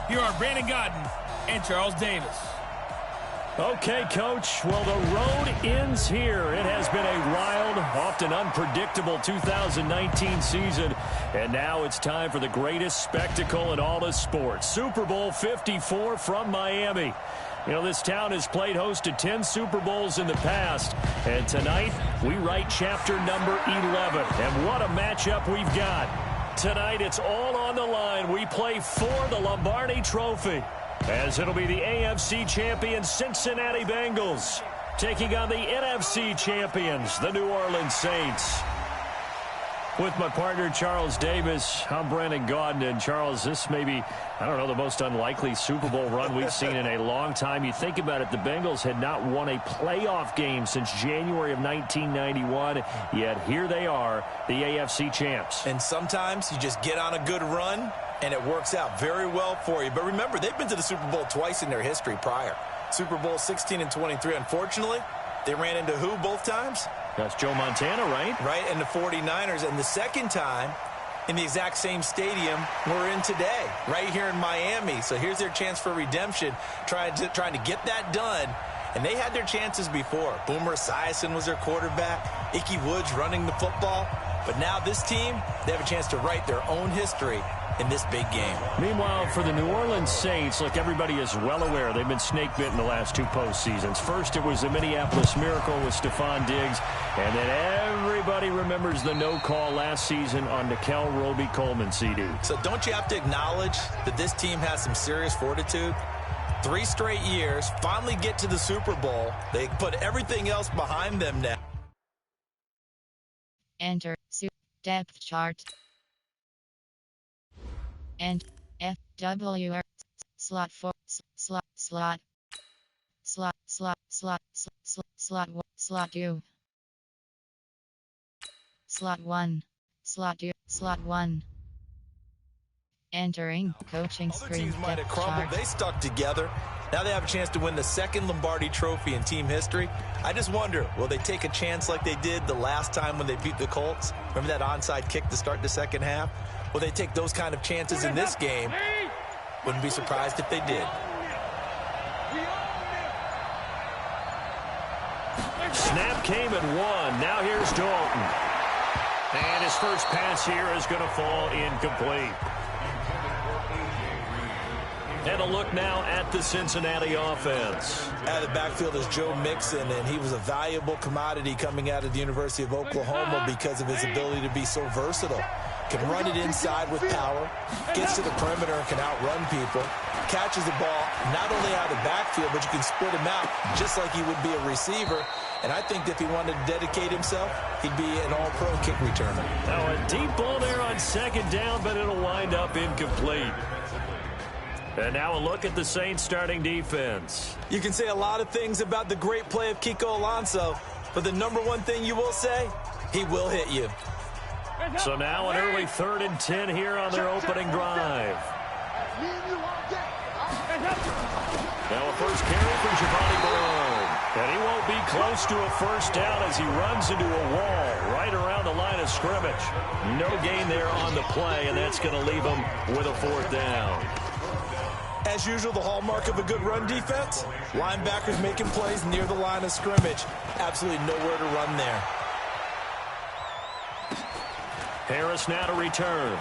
here are Brandon Gaudin and Charles Davis. Okay, Coach. Well, the road ends here. It has been a wild, often unpredictable 2019 season. And now it's time for the greatest spectacle in all of sports. Super Bowl 54 from Miami. You know, this town has played host to 10 Super Bowls in the past. And tonight, we write chapter number 11. And what a matchup we've got. Tonight, it's all on the line. We play for the Lombardi Trophy, as it'll be the AFC champion Cincinnati Bengals taking on the NFC champions, the New Orleans Saints. With my partner, Charles Davis, I'm Brandon Gaudin. And Charles, this may be, I don't know, the most unlikely Super Bowl run we've seen in a long time. You think about it, the Bengals had not won a playoff game since January of 1991, yet here they are, the AFC champs. And sometimes you just get on a good run, and it works out very well for you. But remember, they've been to the Super Bowl twice in their history prior. Super Bowl 16 and 23. Unfortunately, they ran into who both times? That's Joe Montana, right? Right, and the 49ers. And the second time in the exact same stadium we're in today, right here in Miami. So here's their chance for redemption, trying to get that done. And they had their chances before. Boomer Esiason was their quarterback. Ickey Woods running the football. But now this team, they have a chance to write their own history in this big game. Meanwhile, for the New Orleans Saints, look, everybody is well aware they've been snake-bitten the last two postseasons. First, it was the Minneapolis Miracle with Stephon Diggs, and then everybody remembers the no-call last season on Nickel Roby-Coleman CD. So don't you have to acknowledge that this team has some serious fortitude? 3 straight years, finally get to the Super Bowl. They put everything else behind them now. Enter depth chart. And FWR slot 4 slot 2 slot 1 slot 2 slot 1. Entering coaching Other screen. teams might have crumbled. Chart. They stuck together. Now they have a chance to win the second Lombardi Trophy in team history. I just wonder, will they take a chance like they did the last time when they beat the Colts? Remember that onside kick to start the second half? Will they take those kind of chances in this game? Wouldn't be surprised if they did. Snap came at 1. Now here's Dalton. And his first pass here is going to fall incomplete. And a look now at the Cincinnati offense. Out of the backfield is Joe Mixon, and he was a valuable commodity coming out of the University of Oklahoma because of his ability to be so versatile. Can run it inside with power, gets to the perimeter and can outrun people, catches the ball not only out of the backfield, but you can split him out just like he would be a receiver. And I think if he wanted to dedicate himself, he'd be an all-pro kick returner. Now a deep ball there on second down, but it'll wind up incomplete. And now a look at the Saints starting defense. You can say a lot of things about the great play of Kiko Alonso, but the number one thing you will say, he will hit you. So now an early 3rd and 10 here on their opening drive. Now a first carry for Giovanni Bernard. And he won't be close to a first down as he runs into a wall right around the line of scrimmage. No gain there on the play, and that's going to leave him with a 4th down. As usual, the hallmark of a good run defense, linebackers making plays near the line of scrimmage. Absolutely nowhere to run there. Harris now to return.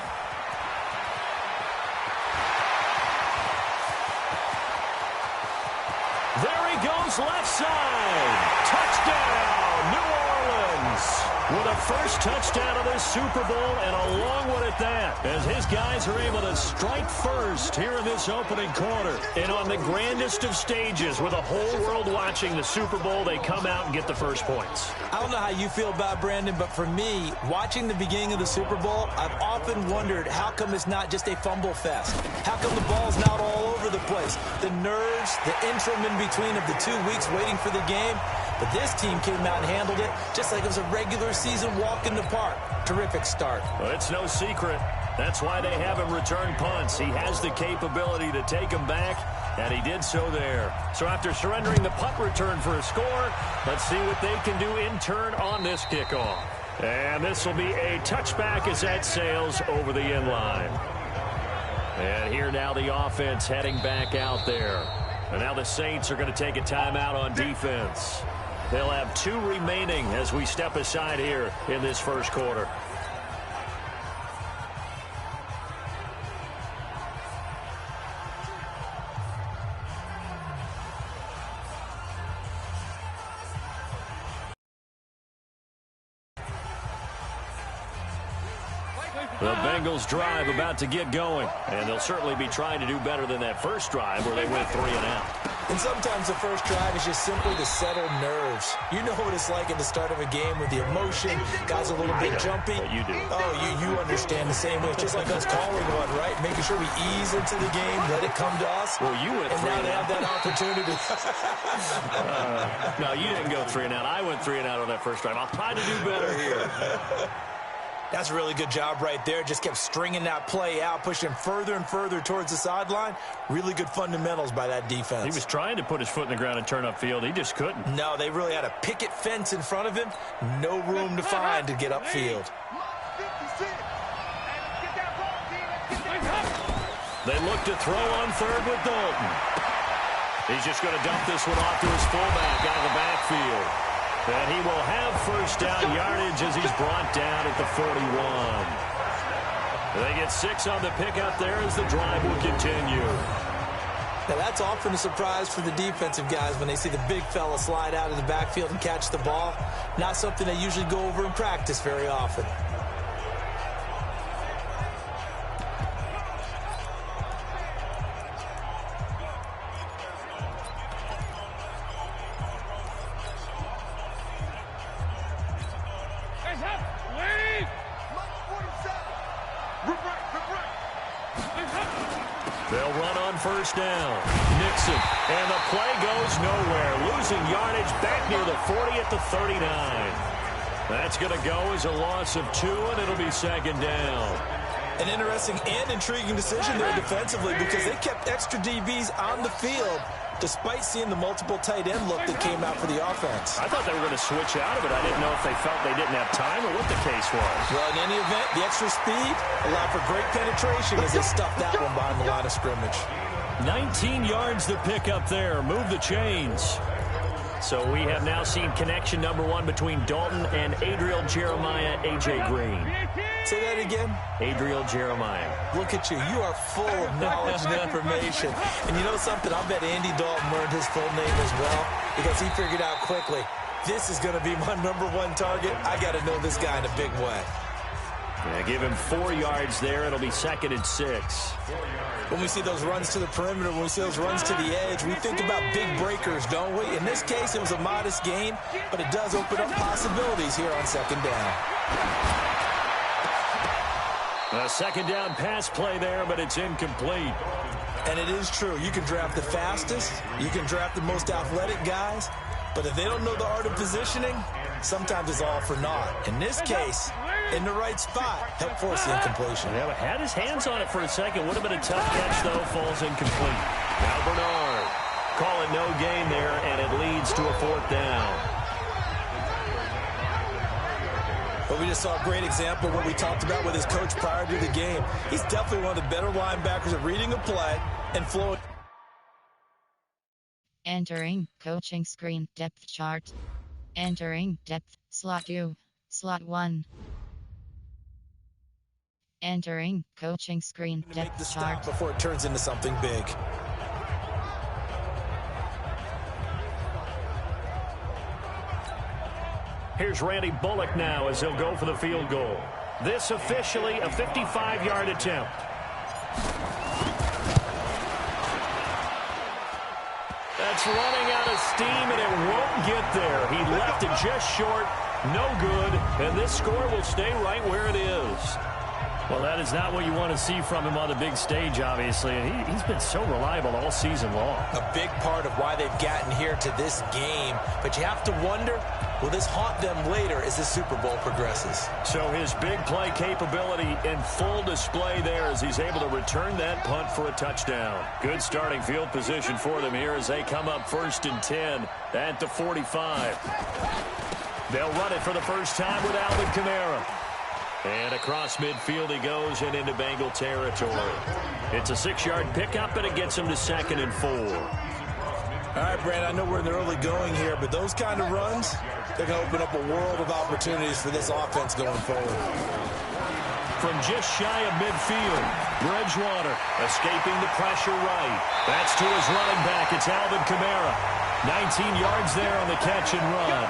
There he goes, left side. Touchdown, New Orleans. With a first touchdown of this Super Bowl, and a long one at that, as his guys are able to strike first here in this opening quarter. And on the grandest of stages, with the whole world watching the Super Bowl, they come out and get the first points. I don't know how you feel about Brandon, but for me, watching the beginning of the Super Bowl, I've often wondered how come it's not just a fumble fest? How come the ball's not all over the place? The nerves, the interim in between of the 2 weeks waiting for the game. But this team came out and handled it just like it was a regular season walk in the park. Terrific start. Well, it's no secret. That's why they have him return punts. He has the capability to take them back, and he did so there. So after surrendering the punt return for a score, let's see what they can do in turn on this kickoff. And this will be a touchback as that sails over the end line. And here now the offense heading back out there. And now the Saints are going to take a timeout on defense. They'll have 2 remaining as we step aside here in this first quarter. The Bengals drive about to get going, and they'll certainly be trying to do better than that first drive where they went 3 and out. And sometimes the first drive is just simply to settle nerves. You know what it's like at the start of a game with the emotion. Guys are a little bit jumpy. You do. Oh, you understand the same way. It's just like us calling one, right? Making sure we ease into the game, let it come to us. Well, you went 3 and now and they out. have that opportunity. No, you didn't go 3 and out. I went 3 and out on that first drive. I'll try to do better here. That's a really good job right there. Just kept stringing that play out, pushing further and further towards the sideline. Really good fundamentals by that defense. He was trying to put his foot in the ground and turn upfield. He just couldn't. No, they really had a picket fence in front of him. No room to find to get upfield. They look to throw on third with Dalton. He's just going to dump this one off to his fullback out of the backfield. And he will have first down yardage as he's brought down at the 41. They get 6 on the pickup there as the drive will continue. Now, that's often a surprise for the defensive guys when they see the big fella slide out of the backfield and catch the ball. Not something they usually go over in practice very often. They'll run on first down. Nixon, and the play goes nowhere. Losing yardage back near the 40 at the 39. That's going to go as a loss of 2, and it'll be second down. An interesting and intriguing decision there defensively because they kept extra DBs on the field despite seeing the multiple tight end look that came out for the offense. I thought they were going to switch out of it. I didn't know if they felt they didn't have time or what the case was. Well, in any event, the extra speed allowed for great penetration as they stuffed that one behind the line of scrimmage. 19 yards to pick up there. Move the chains. So we have now seen connection number 1 between Dalton and Adriel Jeremiah, A.J. Green. Say that again. Adriel Jeremiah. Look at you. You are full of knowledge and information. And you know something? I bet Andy Dalton learned his full name as well because he figured out quickly, this is going to be my number 1 target. I got to know this guy in a big way. Yeah, give him 4 yards there. It'll be 2nd and 6. When we see those runs to the perimeter, when we see those runs to the edge, we think about big breakers, don't we? In this case, it was a modest gain, but it does open up possibilities here on second down. A second down pass play there, but it's incomplete. And it is true. You can draft the fastest. You can draft the most athletic guys. But if they don't know the art of positioning, sometimes it's all for naught. In this case, in the right spot, helped force the incompletion. Yeah, but had his hands on it for a second. Would have been a tough catch, though. Falls incomplete. Now Bernard calling no gain there, and it leads to a 4th down. But we just saw a great example of what we talked about with his coach prior to the game. He's definitely one of the better linebackers at reading a play and flowing. Entering coaching screen depth chart. Entering depth slot 2, slot 1. Entering coaching screen Make the depth stop chart. before it turns into something big. Here's Randy Bullock now as he'll go for the field goal. This officially a 55-yard attempt. That's running out of steam, and it won't get there. He left it just short. No good. And this score will stay right where it is. Well, that is not what you want to see from him on the big stage, obviously. And he's been so reliable all season long. A big part of why they've gotten here to this game. But you have to wonder, will this haunt them later as the Super Bowl progresses? So his big play capability in full display there as he's able to return that punt for a touchdown. Good starting field position for them here as they come up 1st and 10 at the 45. They'll run it for the first time with Alvin Kamara. And across midfield he goes and into Bengal territory. It's a 6-yard pickup, and it gets him to 2nd and 4. All right, Brandon, I know we're in the early going here, but those kind of runs, they're going to open up a world of opportunities for this offense going forward. From just shy of midfield, Bridgewater escaping the pressure right. That's to his running back. It's Alvin Kamara. 19 yards there on the catch and run.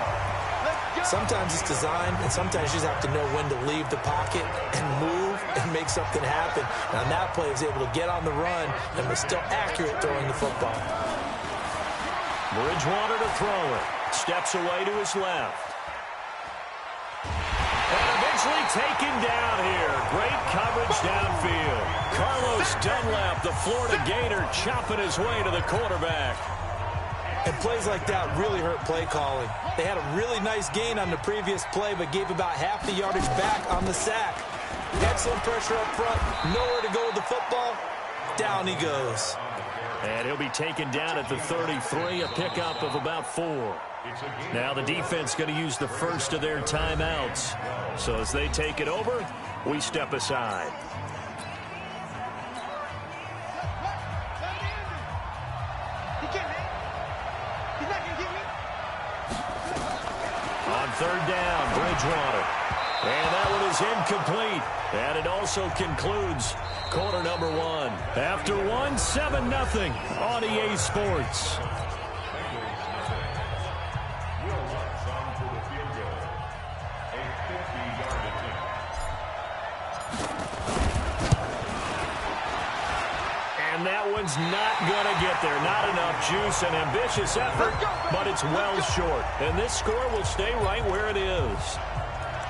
Sometimes it's designed, and sometimes you just have to know when to leave the pocket and move and make something happen. And on that play, he was able to get on the run and was still accurate throwing the football. Bridgewater to throw it. Steps away to his left. And eventually taken down here. Great coverage downfield. Carlos Dunlap, the Florida Gator, chopping his way to the quarterback. And plays like that really hurt play calling. They had a really nice gain on the previous play, but gave about half the yardage back on the sack. Excellent pressure up front. Nowhere to go with the football. Down he goes. And he'll be taken down at the 33, a pickup of about 4. Now the defense going to use the first of their timeouts. So as they take it over, we step aside. On 3rd down, Bridgewater. And that one is incomplete. And it also concludes quarter number 1. After 7-0 on EA Sports. And that one's not going to get there. Not enough juice. An ambitious effort, but it's well short. And this score will stay right where it is.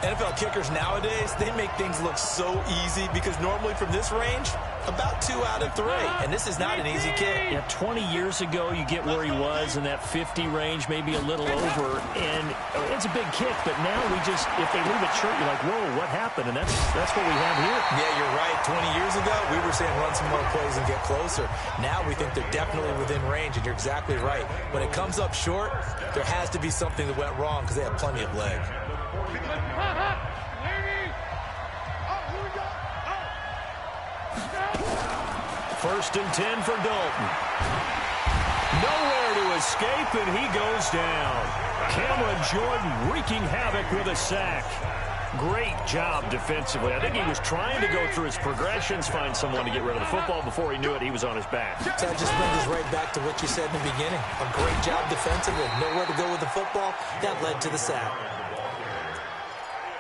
NFL kickers nowadays, they make things look so easy because normally from this range, about 2 out of 3. And this is not an easy kick. Yeah, 20 years ago, you get where he was in that 50 range, maybe a little over. And it's a big kick, but now we just, if they leave it short, you're like, whoa, what happened? And that's what we have here. Yeah, you're right. 20 years ago, we were saying run some more plays and get closer. Now we think they're definitely within range, and you're exactly right. When it comes up short, there has to be something that went wrong because they have plenty of leg. First and 10 for Dalton. Nowhere to escape, and he goes down. Cameron Jordan wreaking havoc with a sack. Great job defensively. I think he was trying to go through his progressions, find someone to get rid of the football. Before he knew it, he was on his back. So that just brings us right back to what you said in the beginning. A great job defensively. Nowhere to go with the football. That led to the sack.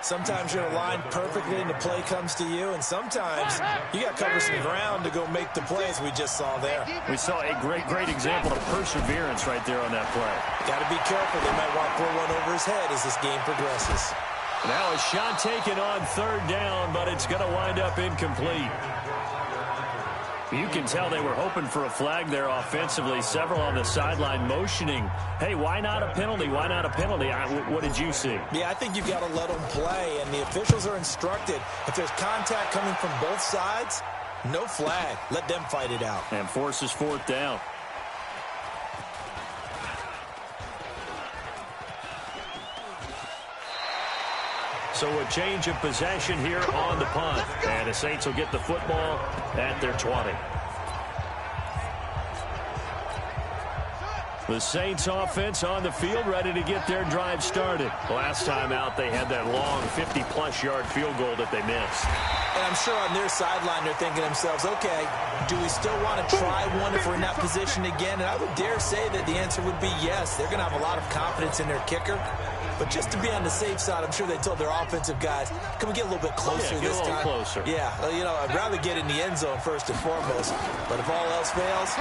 Sometimes you're aligned perfectly and the play comes to you, and sometimes you got to cover some ground to go make the plays we just saw there. We saw a great example of perseverance right there on that play. Got to be careful. They might want to throw one over his head as this game progresses. Now a shot taken on 3rd down, but it's going to wind up incomplete. You can tell they were hoping for a flag there offensively. Several on the sideline motioning, hey, why not a penalty? Why not a penalty? What did you see? Yeah, I think you've got to let them play, and the officials are instructed. If there's contact coming from both sides, no flag. Let them fight it out. And forces 4th down. So a change of possession here on the punt. And the Saints will get the football at their 20. The Saints offense on the field ready to get their drive started. Last time out, they had that long 50-plus yard field goal that they missed. And I'm sure on their sideline they're thinking to themselves, okay, do we still want to try one if we're in that position again? And I would dare say that the answer would be yes. They're going to have a lot of confidence in their kicker. But just to be on the safe side, I'm sure they told their offensive guys, can we get a little bit closer this time? Closer. Yeah, you know, I'd rather get in the end zone first and foremost. But if all else fails,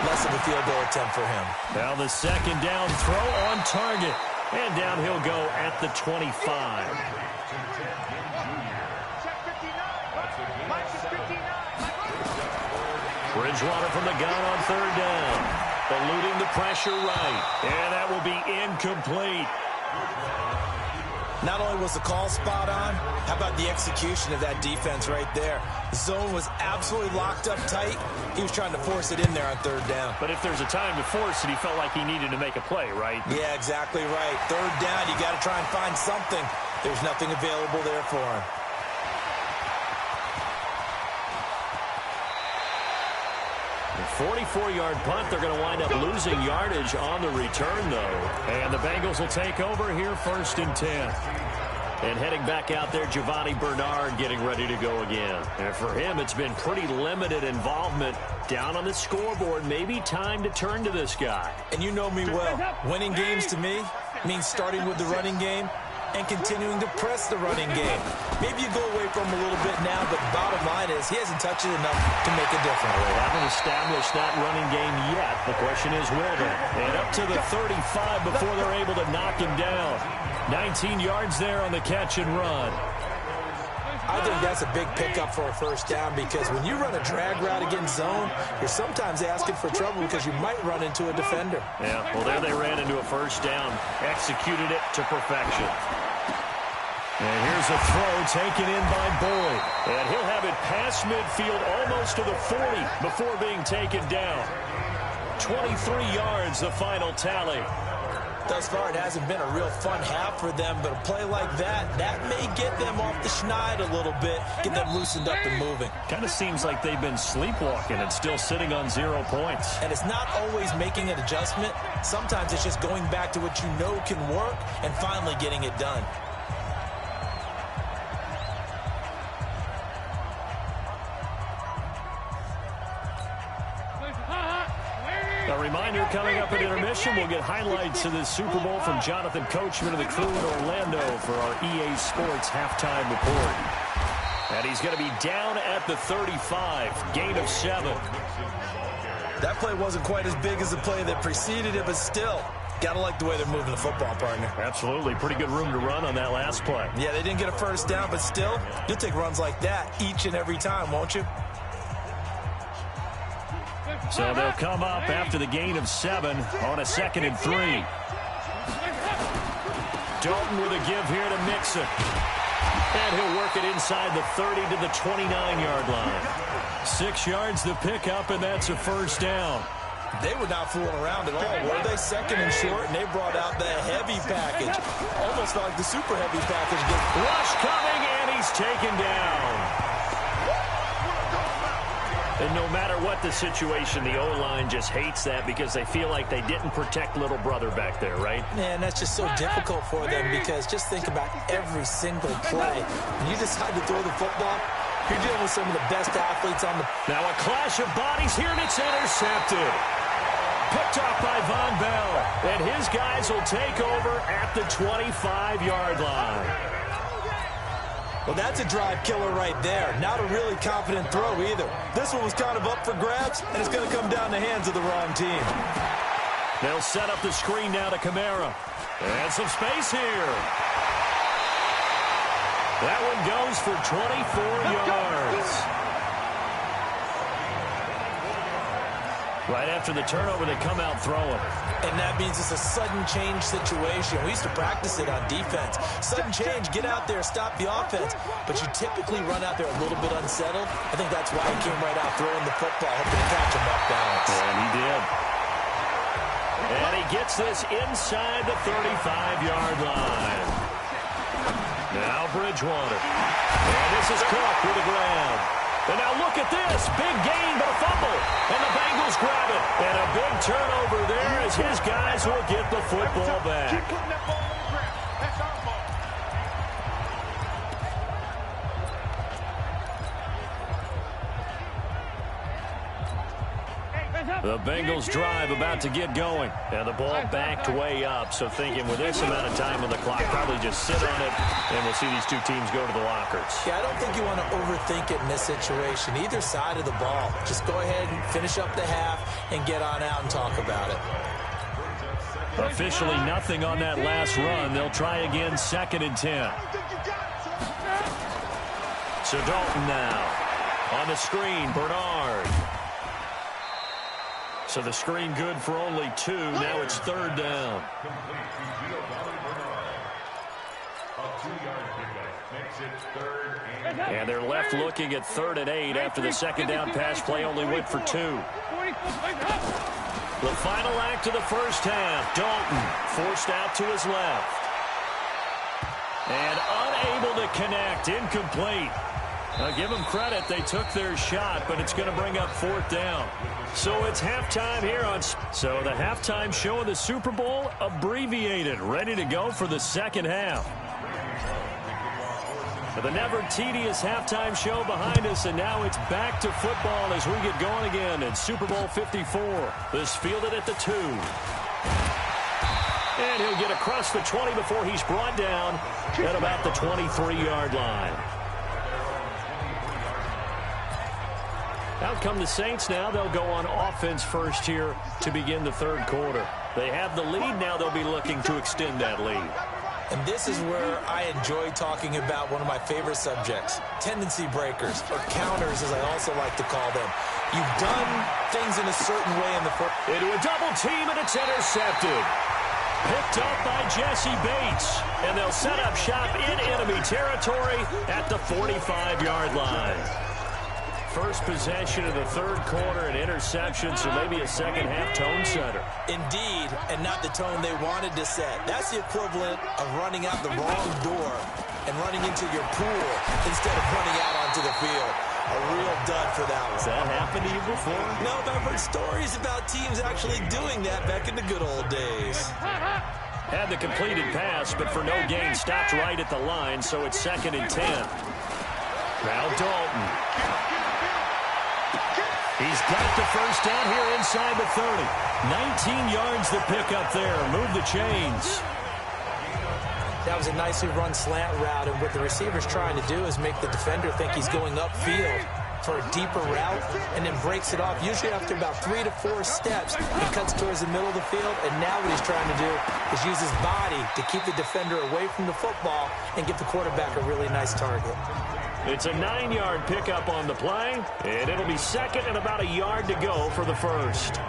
less of a field goal attempt for him. Now the 2nd down throw on target. And down he'll go at the 25. Bridgewater from the gun on 3rd down. Eluding the pressure right. And that will be incomplete. Not only was the call spot on, how about the execution of that defense right there? The zone was absolutely locked up tight. He was trying to force it in there on 3rd down. But if there's a time to force it, he felt like he needed to make a play, right? Yeah, exactly right. 3rd down, you got to try and find something. There's nothing available there for him. 44-yard punt. They're going to wind up losing yardage on the return, though. And the Bengals will take over here, 1st and 10. And heading back out there, Giovanni Bernard getting ready to go again. And for him, it's been pretty limited involvement down on the scoreboard. Maybe time to turn to this guy. And you know me well. Winning games to me means starting with the running game and continuing to press the running game. Maybe you go away from him a little bit now, but bottom line is he hasn't touched it enough to make a difference. They haven't established that running game yet. The question is, will they? And up to the 35 before they're able to knock him down. 19 yards there on the catch and run. I think that's a big pickup for a first down because when you run a drag route against zone, you're sometimes asking for trouble because you might run into a defender. Yeah, well, there they ran into a first down, executed it to perfection. And here's a throw taken in by Boyd. And he'll have it past midfield almost to the 40 before being taken down. 23 yards, the final tally. Thus far, it hasn't been a real fun half for them, but a play like that may get them off the schneid a little bit, get them loosened up and moving. Kind of seems like they've been sleepwalking and still sitting on 0 points. And it's not always making an adjustment. Sometimes it's just going back to what you know can work and finally getting it done. A reminder, coming up at intermission, we'll get highlights of this Super Bowl from Jonathan Coachman of the crew in Orlando for our EA Sports halftime report. And he's going to be down at the 35, gain of 7. That play wasn't quite as big as the play that preceded it, but still, got to like the way they're moving the football, partner. Absolutely. Pretty good room to run on that last play. Yeah, they didn't get a first down, but still, you'll take runs like that each and every time, won't you? So they'll come up after the gain of 7 on a 2nd and 3. Dalton with a give here to Mixon. And he'll work it inside the 30 to the 29-yard line. 6 yards the pickup, and that's a first down. They were not fooling around at all, were they? 2nd and short, and they brought out the heavy package. Almost like the super heavy package. Rush coming, and he's taken down. And no matter what the situation, the O-line just hates that because they feel like they didn't protect little brother back there, right? Man, that's just so difficult for them because just think about every single play. When you decide to throw the football, you're dealing with some of the best athletes on the... Now a clash of bodies here, and it's intercepted. Picked off by Von Bell. And his guys will take over at the 25-yard line. Well, that's a drive killer right there. Not a really confident throw either. This one was kind of up for grabs, and it's going to come down the hands of the wrong team. They'll set up the screen now to Kamara. And some space here. That one goes for 24 yards. Right after the turnover, they come out throwing. And that means it's a sudden change situation. We used to practice it on defense. Sudden change, get out there, stop the offense. But you typically run out there a little bit unsettled. I think that's why he came right out throwing the football, hoping to catch him off balance. And he did. And he gets this inside the 35-yard line. Now Bridgewater. And this is Cook with a grab. And now look at this. Big gain, but a fumble. And the Bengals grab it. And a big turnover there as his guys will get the football back. The Bengals drive about to get going. And the ball backed way up. So thinking with this amount of time on the clock, probably just sit on it, and we'll see these two teams go to the lockers. Yeah, I don't think you want to overthink it in this situation. Either side of the ball. Just go ahead and finish up the half and get on out and talk about it. Officially nothing on that last run. They'll try again, 2nd and 10. So Dalton now. On the screen, Bernard. So the screen good for only 2. Now it's 3rd down. And they're left looking at 3rd and 8 after the 2nd down pass play only went for 2. The final act of the first half. Dalton forced out to his left. And unable to connect. Incomplete. I'll give them credit. They took their shot, but it's going to bring up 4th down. So it's halftime here on... So the halftime show of the Super Bowl, abbreviated, ready to go for the second half. The never tedious halftime show behind us, and now it's back to football as we get going again in Super Bowl 54. This fielded at the 2. And he'll get across the 20 before he's brought down at about the 23-yard line. Out come the Saints now. They'll go on offense first here to begin the third quarter. They have the lead. Now they'll be looking to extend that lead. And this is where I enjoy talking about one of my favorite subjects, tendency breakers, or counters as I also like to call them. You've done things in a certain way in the first. Into a double team, and it's intercepted. Picked up by Jesse Bates. And they'll set up shop in enemy territory at the 45-yard line. First possession of the third quarter, an interception, so maybe a second-half tone setter. Indeed, and not the tone they wanted to set. That's the equivalent of running out the wrong door and running into your pool instead of running out onto the field. A real dud for that one. Has that happened to you before? No, but I've heard stories about teams actually doing that back in the good old days. Had the completed pass, but for no gain, stopped right at the line, so it's 2nd and 10. Now Dalton. He's got the first down here inside the 30. 19 yards the pick up there. Move the chains. That was a nicely run slant route, and what the receiver's trying to do is make the defender think he's going upfield for a deeper route and then breaks it off, usually after about 3 to 4 steps. He cuts towards the middle of the field, and now what he's trying to do is use his body to keep the defender away from the football and give the quarterback a really nice target. It's a 9-yard pickup on the play, and it'll be 2nd and about a yard to go for the first.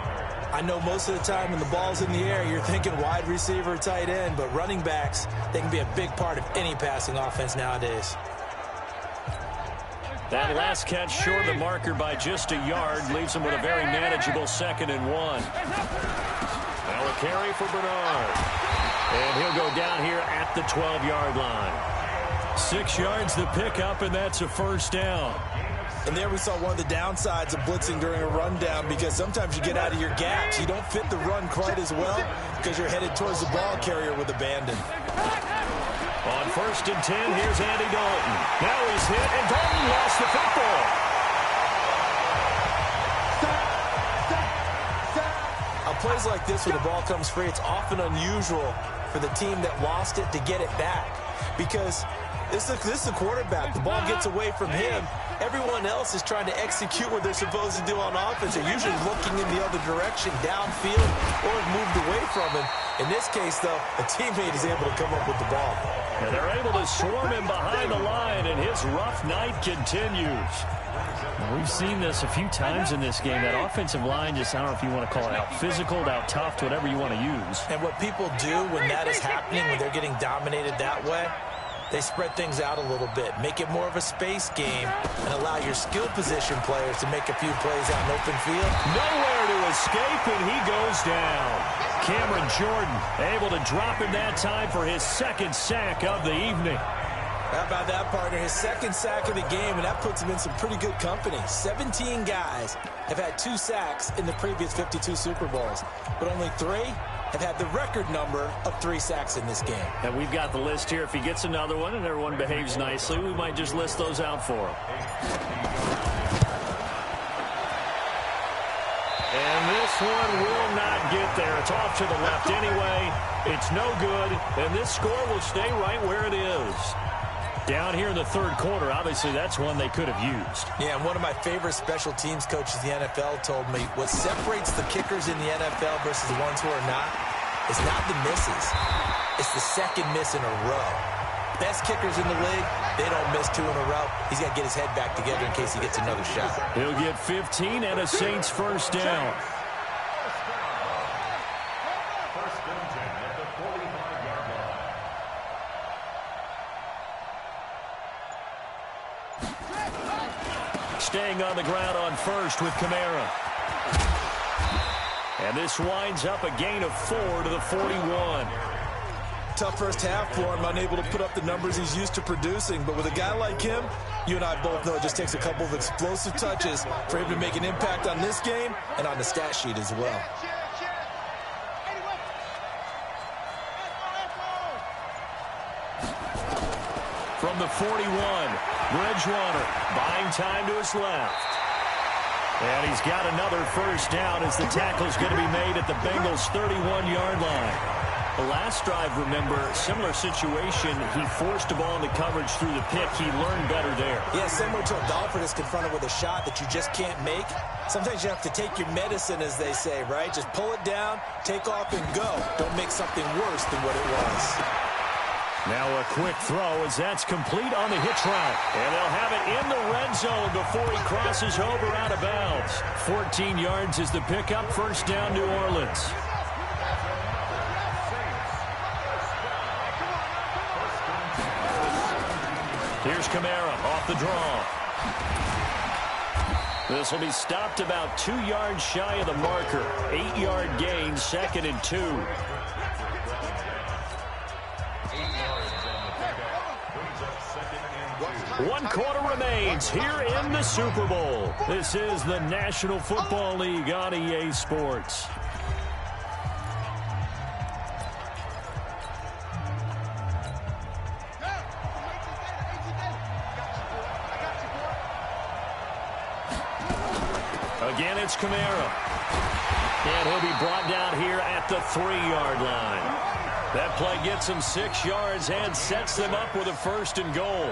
I know most of the time when the ball's in the air, you're thinking wide receiver, tight end, but running backs, they can be a big part of any passing offense nowadays. That last catch short of the marker by just a yard leaves him with a very manageable 2nd and 1. Now a carry for Bernard. And he'll go down here at the 12-yard line. 6 yards the pickup, and that's a first down. And there we saw one of the downsides of blitzing during a rundown, because sometimes you get out of your gaps. You don't fit the run quite as well because you're headed towards the ball carrier with abandon. On 1st and 10, here's Andy Dalton. Now he's hit, and Dalton lost the football. On plays like this where the ball comes free, it's often unusual for the team that lost it to get it back, because this is the quarterback. The ball gets away from him. Everyone else is trying to execute what they're supposed to do on offense. They're usually looking in the other direction, downfield, or have moved away from him. In this case, though, a teammate is able to come up with the ball. And they're able to swarm him behind the line, and his rough night continues. We've seen this a few times in this game. That offensive line just, I don't know if you want to call it out physical, out tough, whatever you want to use. And what people do when that is happening, when they're getting dominated that way, they spread things out a little bit, make it more of a space game, and allow your skill position players to make a few plays out in open field. Nowhere to escape, and he goes down. Cameron Jordan able to drop him that time for his 2nd sack of the evening. How about that, partner? His 2nd sack of the game, and that puts him in some pretty good company. 17 guys have had 2 sacks in the previous 52 Super Bowls, but only 3 have had the record number of 3 sacks in this game. And we've got the list here. If he gets another one and everyone behaves nicely, we might just list those out for him. And this one will not get there. It's off to the left anyway. It's no good, and this score will stay right where it is. Down here in the third quarter, obviously that's one they could have used. Yeah, and one of my favorite special teams coaches in the NFL told me what separates the kickers in the NFL versus the ones who are not is not the misses. It's the 2nd miss in a row. Best kickers in the league, they don't miss 2 in a row. He's got to get his head back together in case he gets another shot. He'll get 15 and a Saints first down. Staying on the ground on first with Kamara. And this winds up a gain of 4 to the 41. tough first half for him, unable to put up the numbers he's used to producing. But with a guy like him, you and I both know it just takes a couple of explosive touches for him to make an impact on this game and on the stat sheet as well. From the 41, Bridgewater buying time to his left. And he's got another first down as the tackle's going to be made at the Bengals' 31-yard line. The last drive, remember, similar situation. He forced a ball into coverage through the pick. He learned better there. Yeah, similar to a golfer that's confronted with a shot that you just can't make. Sometimes you have to take your medicine, as they say, right? Just pull it down, take off, and go. Don't make something worse than what it was. Now a quick throw as that's complete on the hitch route. And they'll have it in the red zone before he crosses over out of bounds. 14 yards is the pickup. First down, New Orleans. Here's Kamara off the draw. This will be stopped about 2 yards shy of the marker. 8-yard gain, 2nd and 2. One quarter remains here in the Super Bowl. This is the National Football League on EA Sports. Again, it's Kamara. And he'll be brought down here at the 3-yard line. That play gets them 6 yards and sets them up with a 1st and goal.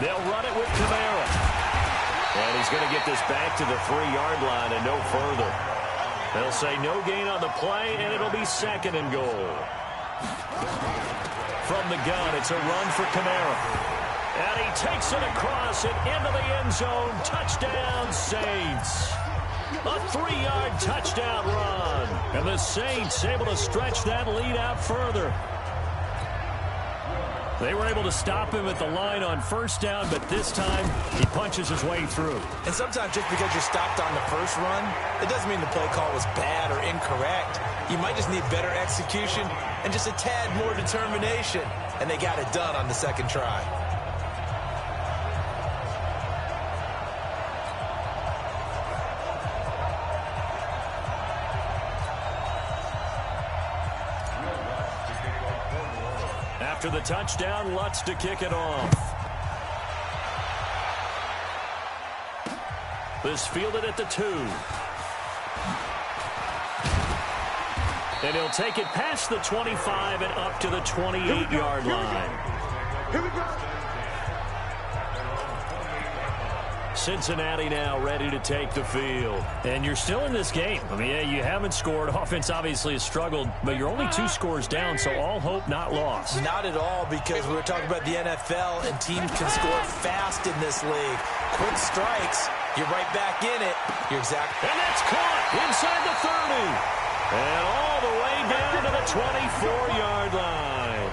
They'll run it with Kamara. And he's going to get this back to the 3-yard line and no further. They'll say no gain on the play, and it'll be 2nd and goal. From the gun, it's a run for Kamara. And he takes it across and into the end zone. Touchdown, Saints. A 3-yard touchdown run. And the Saints able to stretch that lead out further. They were able to stop him at the line on first down, but this time he punches his way through. And sometimes just because you're stopped on the first run, it doesn't mean the play call was bad or incorrect. You might just need better execution and just a tad more determination. And they got it done on the 2nd try. After the touchdown, Lutz to kick it off. This fielded at the 2. And he'll take it past the 25 and up to the 28-yard line. Here we go. Cincinnati now ready to take the field. And you're still in this game. I mean, yeah, you haven't scored. Offense obviously has struggled, but you're only 2 scores down, so all hope not lost. Not at all, because we were talking about the NFL, and teams can score fast in this league. Quick strikes, you're right back in it. You're exactly. And that's caught inside the 30. And all the way down to the 24-yard line.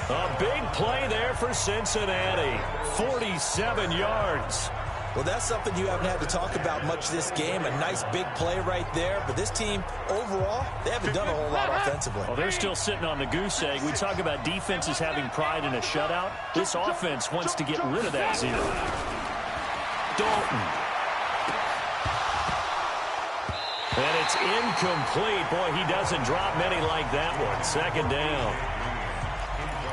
A big play there for Cincinnati. 47 yards. Well, that's something you haven't had to talk about much this game. A nice big play right there. But this team, overall, they haven't done a whole lot offensively. Well, they're still sitting on the goose egg. We talk about defenses having pride in a shutout. This offense wants to get rid of that zero. Dalton. And it's incomplete. Boy, he doesn't drop many like that one. 2nd down.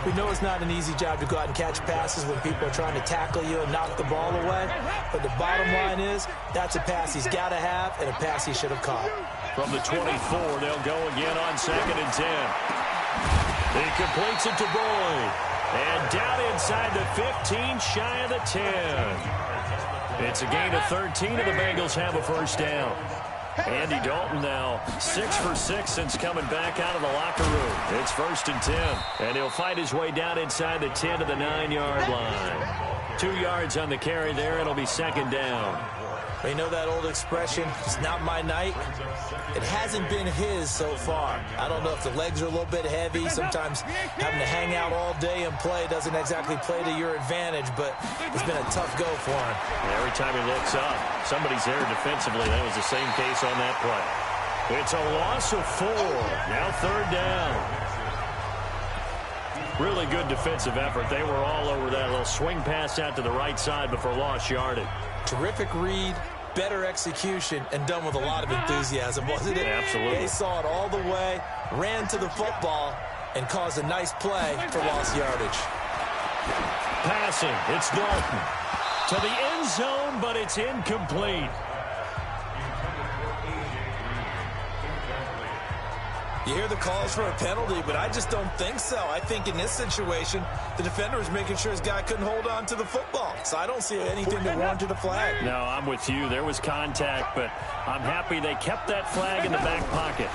We know it's not an easy job to go out and catch passes when people are trying to tackle you and knock the ball away. But the bottom line is, that's a pass he's got to have and a pass he should have caught. From the 24, they'll go again on 2nd and 10. He completes it to Boyd. And down inside the 15, shy of the 10. It's a gain of 13, and the Bengals have a first down. Andy Dalton now 6 for 6 since coming back out of the locker room. It's 1st and 10. And he'll fight his way down inside the 10 to the 9-yard line. 2 yards on the carry there. It'll be 2nd down. You know that old expression, it's not my night? It hasn't been his so far. I don't know if the legs are a little bit heavy. Sometimes having to hang out all day and play doesn't exactly play to your advantage, but it's been a tough go for him. Every time he looks up, somebody's there defensively. That was the same case on that play. It's a loss of 4. Now 3rd down. Really good defensive effort. They were all over that little swing pass out to the right side before lost yardage. Terrific read, better execution, and done with a lot of enthusiasm, wasn't it? Absolutely. They saw it all the way, ran to the football, and caused a nice play for lost yardage. Passing, it's Dalton. To the end zone, but it's incomplete. You hear the calls for a penalty, but I just don't think so. I think in this situation, the defender was making sure his guy couldn't hold on to the football. So I don't see anything that warranted a flag. No, I'm with you. There was contact, but I'm happy they kept that flag in the back pocket.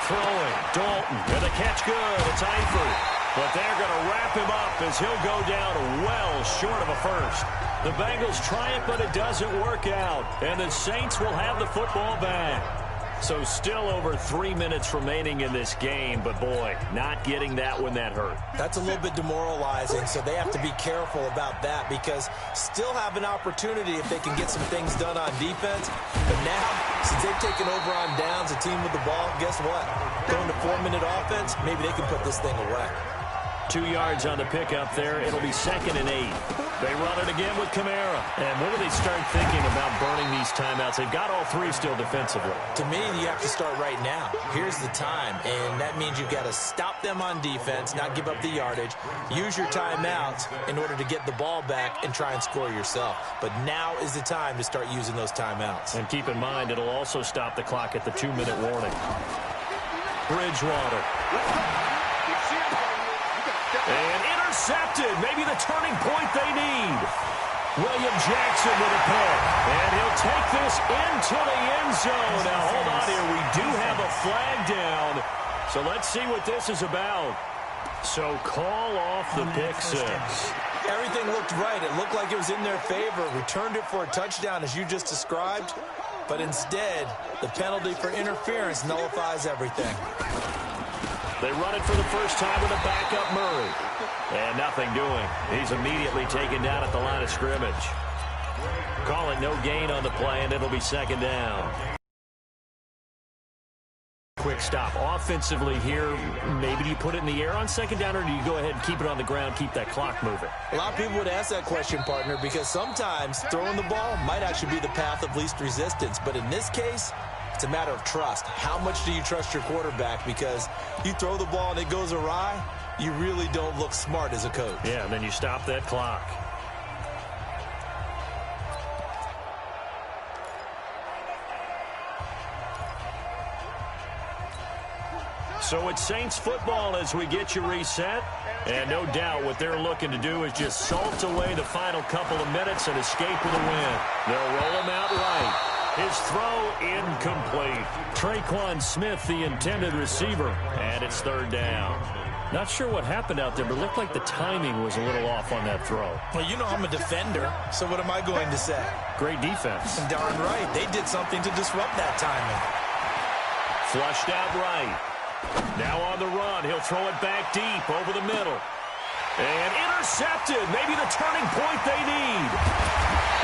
Throwing, Dalton with a catch good. It's Eifert. But they're going to wrap him up as he'll go down well short of a first. The Bengals try it, but it doesn't work out. And the Saints will have the football back. So still over 3 minutes remaining in this game, but boy, not getting that when that hurt. That's a little bit demoralizing, so they have to be careful about that because still have an opportunity if they can get some things done on defense. But now, since they've taken over on downs, a team with the ball, guess what? Going to 4-minute offense, maybe they can put this thing away. 2 yards on the pickup there. It'll be 2nd and 8. They run it again with Kamara. And when do they start thinking about burning these timeouts? They've got all 3 still defensively. To me, you have to start right now. Here's the time, and that means you've got to stop them on defense, not give up the yardage, use your timeouts in order to get the ball back and try and score yourself. But now is the time to start using those timeouts. And keep in mind, it'll also stop the clock at the 2-minute warning. Bridgewater. And intercepted. Maybe the turning point they need. William Jackson with a pick. And he'll take this into the end zone. Now, hold on here. We do have a flag down. So let's see what this is about. So call off the pick 6. Everything looked right. It looked like it was in their favor. Returned it for a touchdown, as you just described. But instead, the penalty for interference nullifies everything. They run it for the first time with a backup Murray. And nothing doing. He's immediately taken down at the line of scrimmage. Call it no gain on the play, and it'll be 2nd down. Quick stop. Offensively here, maybe do you put it in the air on 2nd down, or do you go ahead and keep it on the ground, keep that clock moving? A lot of people would ask that question, partner, because sometimes throwing the ball might actually be the path of least resistance. But in this case, it's a matter of trust. How much do you trust your quarterback? Because you throw the ball and it goes awry, you really don't look smart as a coach. Yeah, and then you stop that clock. So it's Saints football as we get you reset. And no doubt what they're looking to do is just salt away the final couple of minutes and escape with a win. They'll roll him out right. His throw incomplete. Traquan Smith, the intended receiver, and it's 3rd down. Not sure what happened out there, but it looked like the timing was a little off on that throw. Well, you know I'm a defender, so what am I going to say? Great defense. Darn right. They did something to disrupt that timing. Flushed out right. Now on the run. He'll throw it back deep over the middle. And intercepted. Maybe the turning point they need.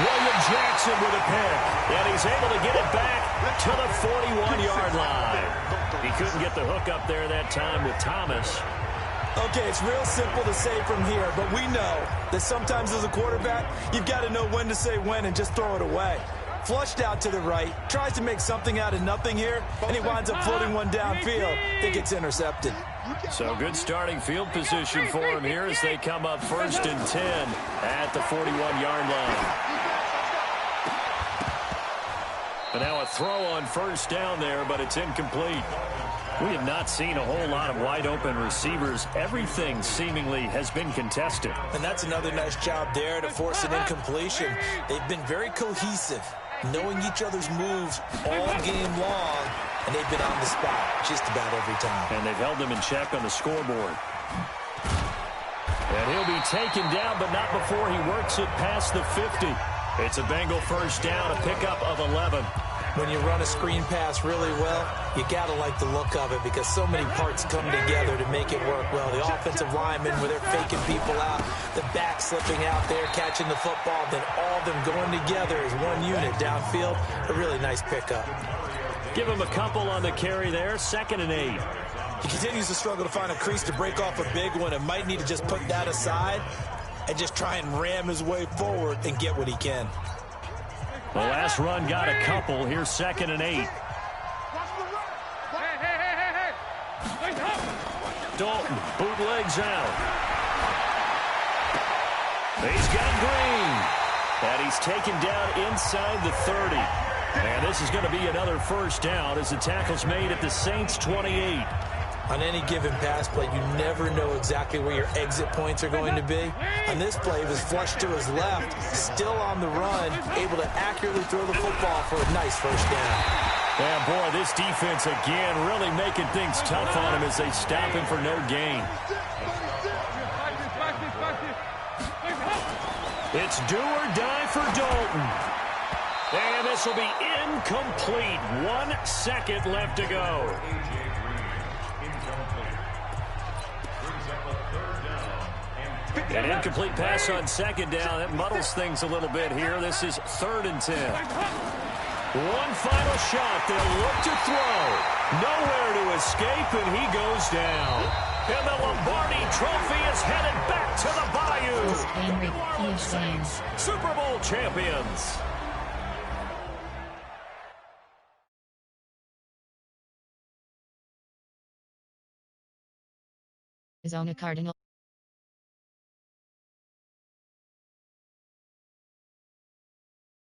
William Jackson with a pick. And he's able to get it back to the 41-yard line. He couldn't get the hook up there that time with Thomas. Okay, it's real simple to say from here, but we know that sometimes as a quarterback, you've got to know when to say when and just throw it away. Flushed out to the right, tries to make something out of nothing here, and he winds up floating one downfield that gets intercepted. So good starting field position for him here as they come up 1st and 10 at the 41-yard line. And now a throw on 1st down there, but it's incomplete. We have not seen a whole lot of wide-open receivers. Everything seemingly has been contested. And that's another nice job there to force an incompletion. They've been very cohesive, knowing each other's moves all game long, and they've been on the spot just about every time. And they've held them in check on the scoreboard. And he'll be taken down, but not before he works it past the 50. It's a Bengal 1st down, a pickup of 11. When you run a screen pass really well, you got to like the look of it because so many parts come together to make it work well. The offensive linemen, where they're faking people out, the back slipping out there, catching the football, then all of them going together as one unit downfield. A really nice pickup. Give him a couple on the carry there, 2nd and 8. He continues to struggle to find a crease to break off a big one and might need to just put that aside and just try and ram his way forward and get what he can. The last run got a couple. Here's 2nd and 8. Dalton bootlegs out. He's got Green. And he's taken down inside the 30. And this is going to be another first down as the tackle's made at the Saints' 28. On any given pass play, you never know exactly where your exit points are going to be. On this play, he was flushed to his left, still on the run, able to accurately throw the football for a nice first down. And boy, this defense again really making things tough on him as they stop him for no gain. It's do or die for Dalton. And this will be incomplete. 1 second left to go. An incomplete pass on 2nd down. That muddles things a little bit here. This is 3rd and 10. One final shot. They'll look to throw. Nowhere to escape, and he goes down. And the Lombardi Trophy is headed back to the Bayou. Super Bowl champions. Arizona Cardinals.